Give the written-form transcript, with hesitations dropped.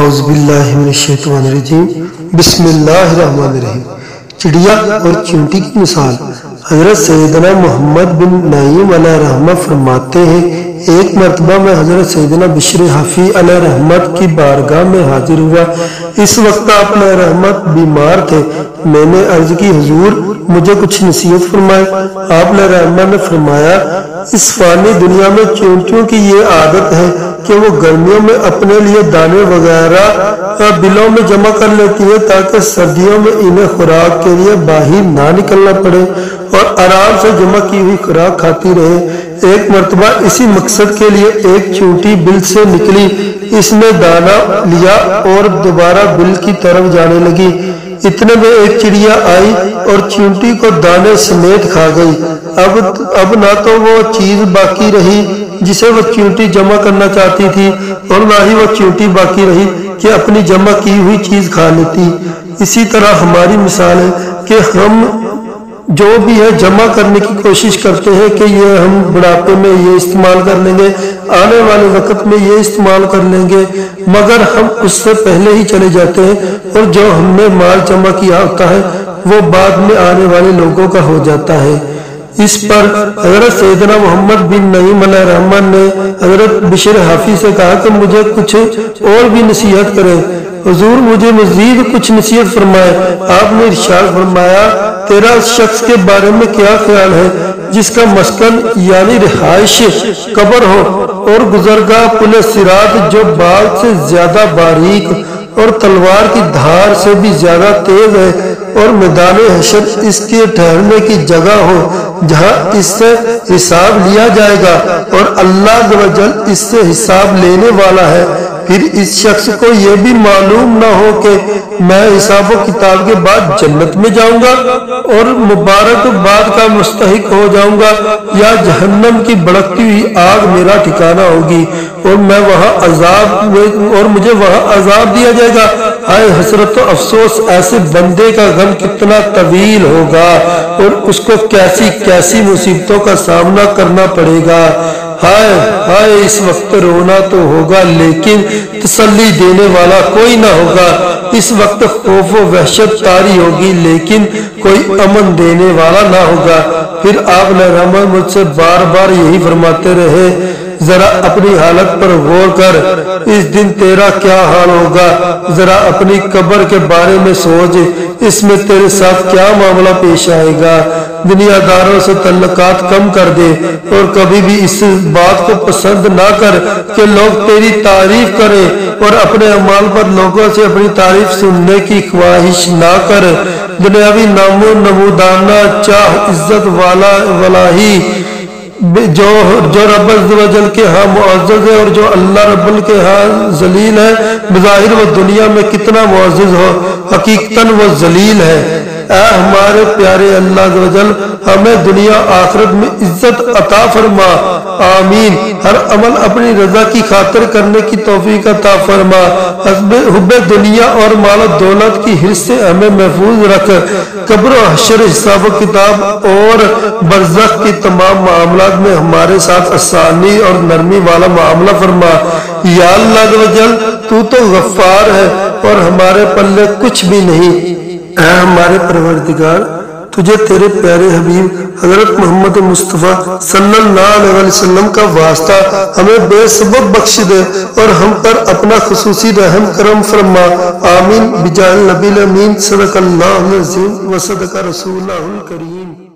اعوذ باللہ من الشیطان الرجیم بسم اللہ الرحمن الرحیم۔ چڑیا اور چیونٹی کی مثال۔ حضرت سیدنا محمد بن نعیم علیہ رحمت فرماتے ہیں، ایک مرتبہ میں حضرت سیدنا بشر حفی علیہ رحمت کی بارگاہ میں حاضر ہوا۔ اس وقت آپ علیہ رحمت بیمار تھے۔ میں نے عرض کی، حضور مجھے کچھ نصیحت فرمائے۔ آپ علیہ رحمت نے فرمایا، اس فانی دنیا میں چیونٹیوں کی یہ عادت ہے کہ وہ گرمیوں میں اپنے لیے دانے وغیرہ بلوں میں جمع کر لیتی ہے تاکہ سردیوں میں انہیں خوراک کے لیے باہر نہ نکلنا پڑے اور آرام سے جمع کی ہوئی خوراک کھاتی رہے۔ ایک مرتبہ اسی مقصد کے لیے ایک چیونٹی بل سے نکلی، اس نے دانا لیا اور دوبارہ بل کی طرف جانے لگی۔ اتنے میں ایک چڑیا آئی اور چیونٹی کو دانے سمیت کھا گئی۔ اب نہ تو وہ چیز باقی رہی جسے وہ چیونٹی جمع کرنا چاہتی تھی اور نہ ہی وہ چیونٹی باقی رہی کہ اپنی جمع کی ہوئی چیز کھا لیتی۔ اسی طرح ہماری مثال ہے کہ ہم جو بھی ہے جمع کرنے کی کوشش کرتے ہیں کہ یہ ہم بڑھاپے میں یہ استعمال کر لیں گے، آنے والے وقت میں یہ استعمال کر لیں گے، مگر ہم اس سے پہلے ہی چلے جاتے ہیں اور جو ہم نے مال جمع کیا ہوتا ہے وہ بعد میں آنے والے لوگوں کا ہو جاتا ہے۔ اس پر حضرت سیدنا محمد بن نعیم علیہ رحمت نے حضرت بشر حفی سے کہا کہ مجھے کچھ اور بھی نصیحت کرے۔ حضور مجھے مزید کچھ نصیحت فرمائے۔ آپ نے ارشاد فرمایا، تیرا اس شخص کے بارے میں کیا خیال ہے جس کا مسکن یعنی رہائش قبر ہو اور گزرگاہ پل صراط جو باغ سے زیادہ باریک اور تلوار کی دھار سے بھی زیادہ تیز ہے اور میدان حشر اس کے ٹھہرنے کی جگہ ہو جہاں اس سے حساب لیا جائے گا اور اللہ عز و جل اس سے حساب لینے والا ہے۔ پھر اس شخص کو یہ بھی معلوم نہ ہو کہ میں حساب و کتاب کے بعد جنت میں جاؤں گا اور مبارک بعد کا مستحق ہو جاؤں گا، یا جہنم کی بھڑکتی ہوئی آگ میرا ٹھکانہ ہوگی اور میں وہاں مجھے وہاں عذاب دیا جائے گا۔ ہائے حسرت و افسوس، ایسے بندے کا غم کتنا طویل ہوگا اور اس کو کیسی کیسی مصیبتوں کا سامنا کرنا پڑے گا۔ ہائے ہائے، اس وقت رونا تو ہوگا لیکن تسلی دینے والا کوئی نہ ہوگا۔ اس وقت خوف و وحشت طاری ہوگی لیکن کوئی امن دینے والا نہ ہوگا۔ پھر آپ علیہ رحمت مجھ سے بار بار یہی فرماتے رہے، ذرا اپنی حالت پر غور کر، اس دن تیرا کیا حال ہوگا، ذرا اپنی قبر کے بارے میں سوچ، اس میں تیرے ساتھ کیا معاملہ پیش آئے گا۔ دنیا داروں سے تعلقات کم کر دے اور کبھی بھی اس بات کو پسند نہ کر کہ لوگ تیری تعریف کریں اور اپنے اعمال پر لوگوں سے اپنی تعریف سننے کی خواہش نہ کر۔ دنیاوی نام و نمودانہ چاہ عزت والا ہی جو رب عز و جل کے ہاں معزز ہے اور جو اللہ رب ال کے ہاں ذلیل ہے، بظاہر وہ دنیا میں کتنا معزز ہو، حقیقتاً وہ ذلیل ہے۔ اے ہمارے پیارے اللہ عز و جل، ہمیں دنیا آخرت میں عزت عطا فرما، آمین۔ ہر عمل اپنی رضا کی خاطر کرنے کی توفیق عطا فرما۔ حب دنیا اور مال و دولت کی حرص سے ہمیں محفوظ رکھ۔ قبر و حشر، حساب و کتاب اور برزخ کی تمام معاملات میں ہمارے ساتھ آسانی اور نرمی والا معاملہ فرما۔ یا اللہ عز و جل، تو تو غفار ہے اور ہمارے پلے کچھ بھی نہیں۔ اے ہمارے پروردگار، تجھے تیرے پیارے حبیب حضرت محمد مصطفیٰ صلی اللہ علیہ وسلم کا واسطہ ہمیں بے سبب بخش دے اور ہم پر اپنا خصوصی رحم کرم فرما، آمین۔ بجاہ النبی الامین، صدق اللہ العظیم و صدق رسولہ الکریم۔